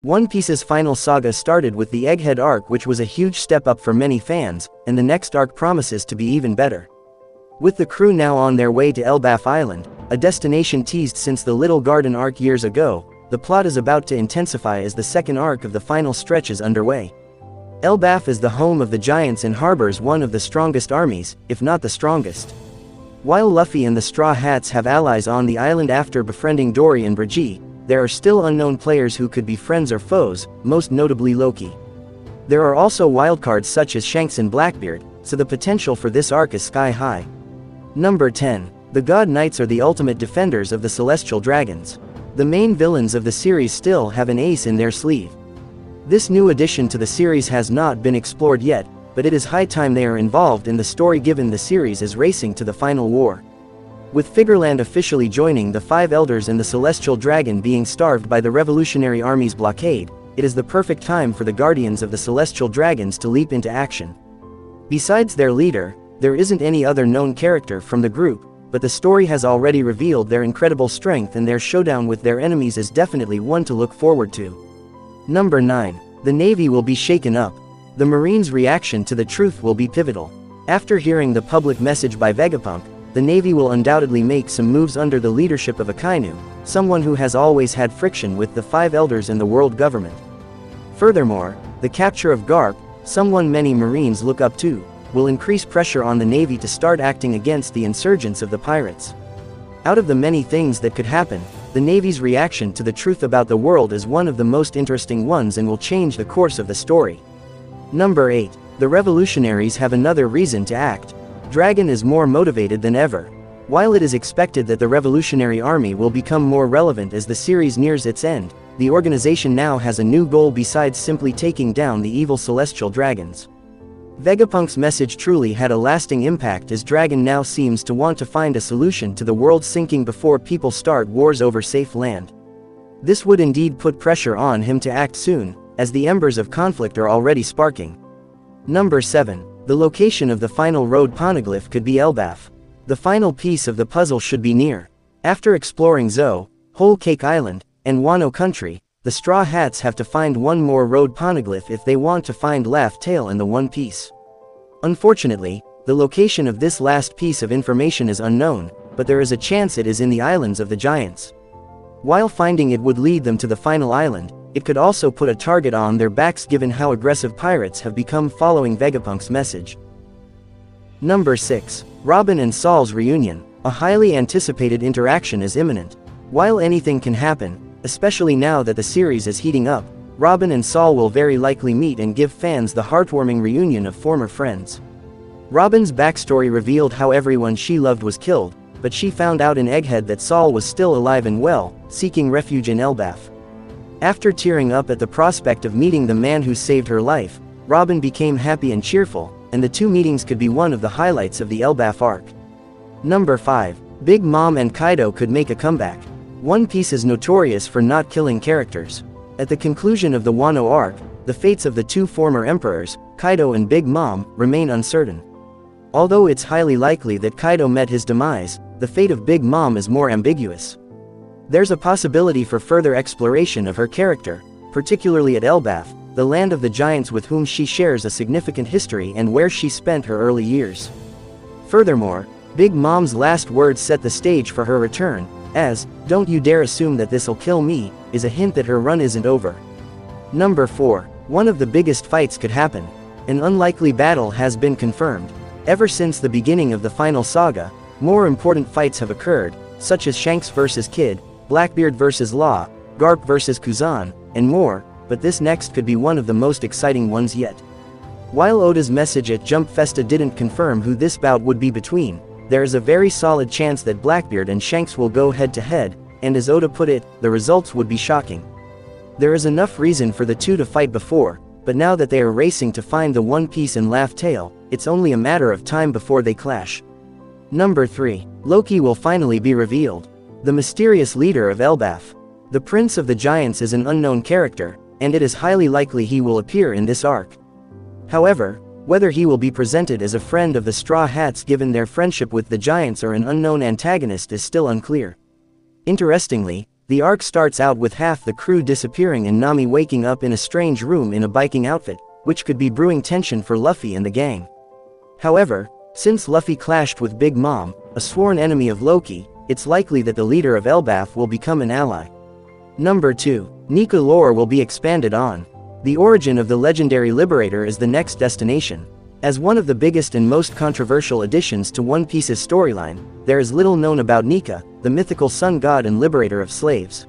One Piece's final saga started with the Egghead arc, which was a huge step up for many fans, and the next arc promises to be even better. With the crew now on their way to Elbaf Island, a destination teased since the Little Garden arc years ago, the plot is about to intensify as the second arc of the final stretch is underway. Elbaf is the home of the Giants and harbors one of the strongest armies, if not the strongest. While Luffy and the Straw Hats have allies on the island after befriending Dory and Brigitte, there are still unknown players who could be friends or foes, most notably Loki. There are also wildcards such as Shanks and Blackbeard, so the potential for this arc is sky high. Number 10. The God Knights are the ultimate defenders of the Celestial Dragons. The main villains of the series still have an ace in their sleeve. This new addition to the series has not been explored yet, but it is high time they are involved in the story given the series is racing to the final war. With Figureland officially joining the Five Elders and the Celestial Dragon being starved by the Revolutionary Army's blockade, it is the perfect time for the Guardians of the Celestial Dragons to leap into action. Besides their leader, there isn't any other known character from the group, but the story has already revealed their incredible strength, and their showdown with their enemies is definitely one to look forward to. Number 9. The Navy will be shaken up. The Marines' reaction to the truth will be pivotal. After hearing the public message by Vegapunk, the Navy will undoubtedly make some moves under the leadership of Akainu, someone who has always had friction with the Five Elders and the world government. Furthermore, the capture of Garp, someone many Marines look up to, will increase pressure on the Navy to start acting against the insurgents of the pirates. Out of the many things that could happen, the Navy's reaction to the truth about the world is one of the most interesting ones and will change the course of the story. Number 8. The revolutionaries have another reason to act. Dragon is more motivated than ever. While it is expected that the Revolutionary Army will become more relevant as the series nears its end, the organization now has a new goal besides simply taking down the evil Celestial Dragons. Vegapunk's message truly had a lasting impact, as Dragon now seems to want to find a solution to the world sinking before people start wars over safe land. This would indeed put pressure on him to act soon, as the embers of conflict are already sparking. Number 7. The location of the final road poneglyph could be Elbaf. The final piece of the puzzle should be near. After exploring Zo, Whole Cake Island, and Wano Country, the Straw Hats have to find one more road poneglyph if they want to find Laugh Tale in the One Piece. Unfortunately, the location of this last piece of information is unknown, but there is a chance it is in the Islands of the Giants. While finding it would lead them to the final island, it could also put a target on their backs given how aggressive pirates have become following Vegapunk's message. Number 6. Robin and Sauls reunion. A highly anticipated interaction is imminent. While anything can happen, especially now that the series is heating up, Robin and Saul will very likely meet and give fans the heartwarming reunion of former friends. Robin's backstory revealed how everyone she loved was killed, but she found out in Egghead that Saul was still alive and well, seeking refuge in Elbaf. After tearing up at the prospect of meeting the man who saved her life, Robin became happy and cheerful, and the two meetings could be one of the highlights of the Elbaf arc. Number 5. Big Mom and Kaido could make a comeback. One Piece is notorious for not killing characters. At the conclusion of the Wano arc, the fates of the two former emperors, Kaido and Big Mom, remain uncertain. Although it's highly likely that Kaido met his demise, the fate of Big Mom is more ambiguous. There's a possibility for further exploration of her character, particularly at Elbaf, the land of the Giants with whom she shares a significant history and where she spent her early years. Furthermore, Big Mom's last words set the stage for her return, as, "Don't you dare assume that this'll kill me," is a hint that her run isn't over. Number 4. One of the biggest fights could happen. An unlikely battle has been confirmed. Ever since the beginning of the final saga, more important fights have occurred, such as Shanks vs. Kid, Blackbeard vs. Law, Garp vs. Kuzan, and more, but this next could be one of the most exciting ones yet. While Oda's message at Jump Festa didn't confirm who this bout would be between, there is a very solid chance that Blackbeard and Shanks will go head-to-head, and as Oda put it, the results would be shocking. There is enough reason for the two to fight before, but now that they are racing to find the One Piece and Laugh Tale, it's only a matter of time before they clash. Number 3. Loki will finally be revealed. The mysterious leader of Elbaf. The Prince of the Giants is an unknown character, and it is highly likely he will appear in this arc. However, whether he will be presented as a friend of the Straw Hats given their friendship with the Giants or an unknown antagonist is still unclear. Interestingly, The arc starts out with half the crew disappearing and Nami waking up in a strange room in a biking outfit, which could be brewing tension for Luffy and the gang. However, since Luffy clashed with Big Mom, a sworn enemy of Loki, it's likely that the leader of Elbaf will become an ally. Number 2. Nika lore will be expanded on. The origin of the legendary Liberator is the next destination. As one of the biggest and most controversial additions to One Piece's storyline, there is little known about Nika, the mythical sun god and liberator of slaves.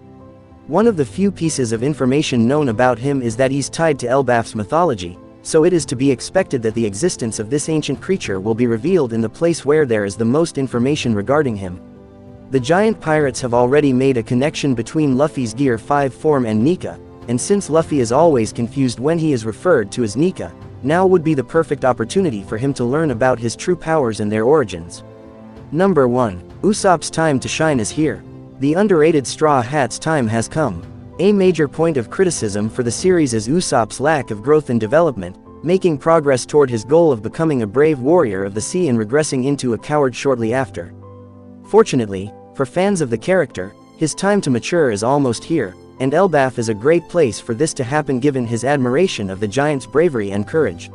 One of the few pieces of information known about him is that he's tied to Elbaf's mythology, so it is to be expected that the existence of this ancient creature will be revealed in the place where there is the most information regarding him. The giant pirates have already made a connection between Luffy's Gear 5 form and Nika, and since Luffy is always confused when he is referred to as Nika, now would be the perfect opportunity for him to learn about his true powers and their origins. Number 1. Usopp's time to shine is here. The underrated Straw Hat's time has come. A major point of criticism for the series is Usopp's lack of growth and development, making progress toward his goal of becoming a brave warrior of the sea and regressing into a coward shortly after. Fortunately, for fans of the character, his time to mature is almost here, and Elbaf is a great place for this to happen given his admiration of the giant's bravery and courage.